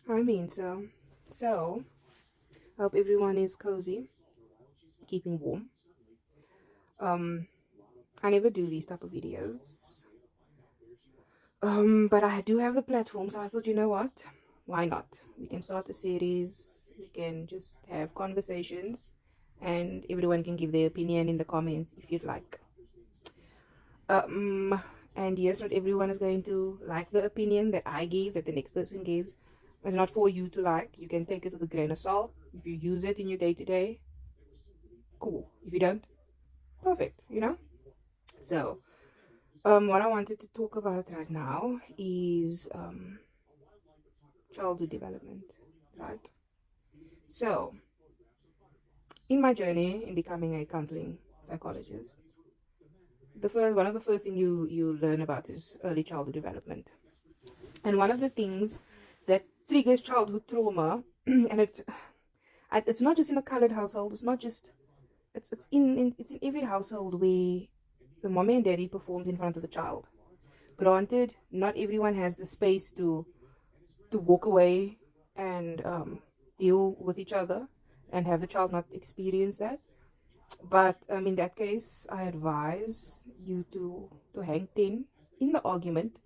I mean, so I hope everyone is cozy, keeping warm. Um, I never do these type of videos. But I do have the platform, so I thought, you know what? Why not? We can start a series. We can just have conversations, and everyone can give their opinion in the comments if you'd like. Um, and yes, not everyone is going to like the opinion that I gave, that the next person gives. It's not for you to like. You can take it with a grain of salt. If you use it in your day to day, cool. If you don't, perfect. So, what I wanted to talk about right now is childhood development, right? So, in my journey in becoming a counseling psychologist, one of the first thing you learn about is early childhood development, and one of the things that triggers childhood trauma, and it's not just in a colored household. It's not just it's in every household where the mommy and daddy performs in front of the child. Granted, not everyone has the space to walk away and deal with each other and have the child not experience that. But in that case, I advise you to hang ten in the argument,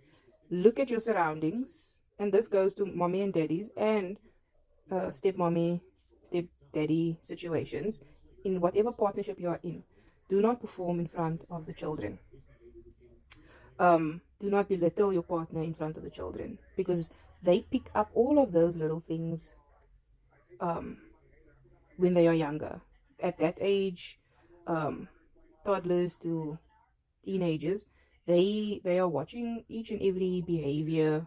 look at your surroundings, and this goes to mommy and daddies and stepmommy, stepdaddy situations. In whatever partnership you are in, do not perform in front of the children. Do not belittle your partner in front of the children because they pick up all of those little things um, when they are younger. At that age, um, toddlers to teenagers, they are watching each and every behavior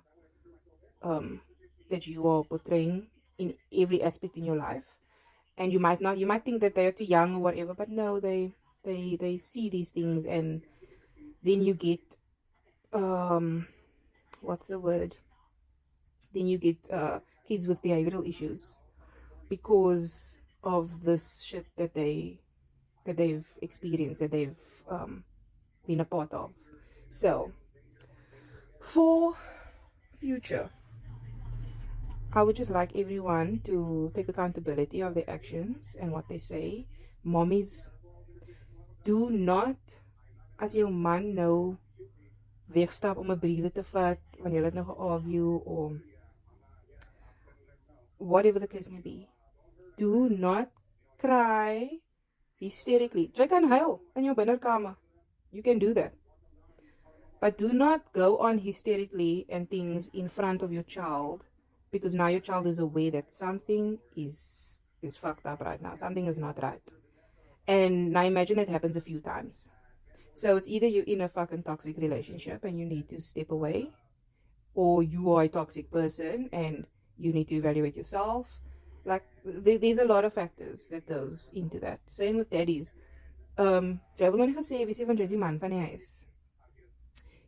um, that you are portraying in every aspect in your life. And you might think that they are too young or whatever, but no, they see these things, and then you get what's the word? Then you get kids with behavioral issues because of this shit that they've experienced, that they've um, been a part of. So, for future, I would just like everyone to take accountability of their actions and what they say. Mommies, do not, as jou man nou wegstap om 'n briewe te vat wanneer hulle nou geargue or whatever the case may be, do not cry hysterically. Jy kan huil in jou binnerkamer. You can do that. But do not go on hysterically and things in front of your child because now your child is aware that something is fucked up right now. Something is not right. And I imagine it happens a few times. So it's either you're in a fucking toxic relationship and you need to step away, or you are a toxic person and you need to evaluate yourself. Like there's a lot of factors that goes into that. Same with daddies. Jy wil nou nie gesê wie sê van Jessie man van die huis.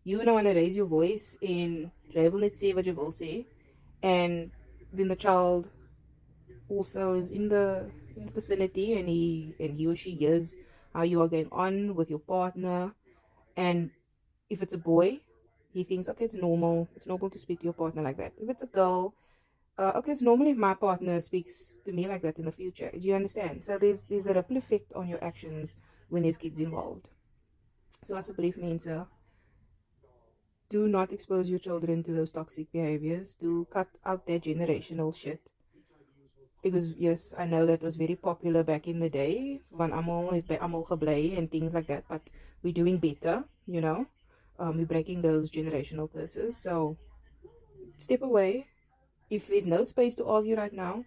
You don't want to raise your voice and jy wil net sê wat jy wil sê, and then the child also is in the vicinity and he or she hears how you are going on with your partner, and if it's a boy, he thinks, okay, it's normal to speak to your partner like that. If it's a girl, okay, it's normal if my partner speaks to me like that in the future. Do you understand? So there's a ripple effect on your actions when there's kids involved. So as a belief means do not expose your children to those toxic behaviors. Do cut out their generational shit. Because yes, I know that was very popular back in the day, van almal het by almal gebly and things like that. But we're doing better. We're breaking those generational curses. So step away. If there's no space to argue right now,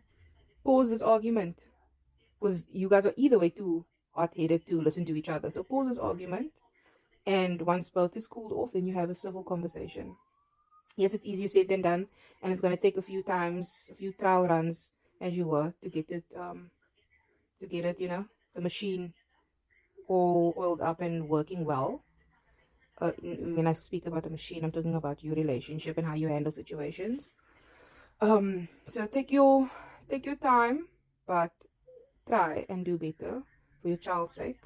pause this argument. Because you guys are either way too hot-headed to listen to each other. So pause this argument, and once both is cooled off, then you have a civil conversation. Yes, it's easier said than done, and it's going to take a few times, a few trial runs, as you were, to get it, the machine all oiled up and working well. When I speak about the machine, I'm talking about your relationship and how you handle situations. So take your time, but try and do better for your child's sake,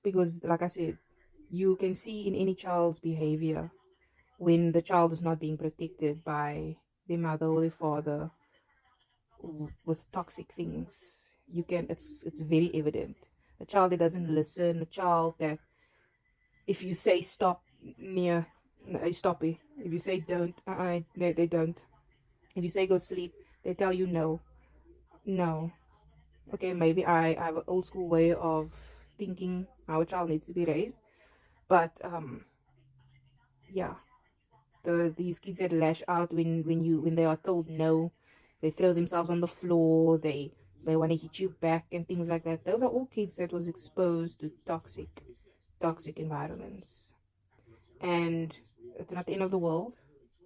because, like I said, you can see in any child's behavior when the child is not being protected by their mother or their father with toxic things. You can, it's very evident. A child that doesn't listen, a child that if you say stop near, no, stop it. If you say don't, they don't. If you say go sleep, they tell you no. No. Okay, maybe I have an old school way of thinking how a child needs to be raised, but yeah, these kids that lash out when they are told no, they throw themselves on the floor, they want to hit you back and things like that. Those are all kids that was exposed to toxic environments, and it's not the end of the world.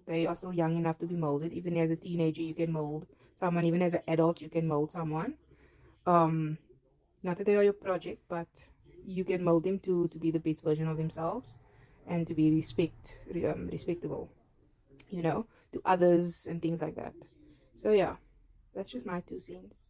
They are still young enough to be molded. Even as a teenager, you can mold someone. Even as an adult, you can mold someone. Um, Not that they are your project, but you can mold them to be the best version of themselves and to be respectable, to others and things like that. So yeah, that's just my 2 cents.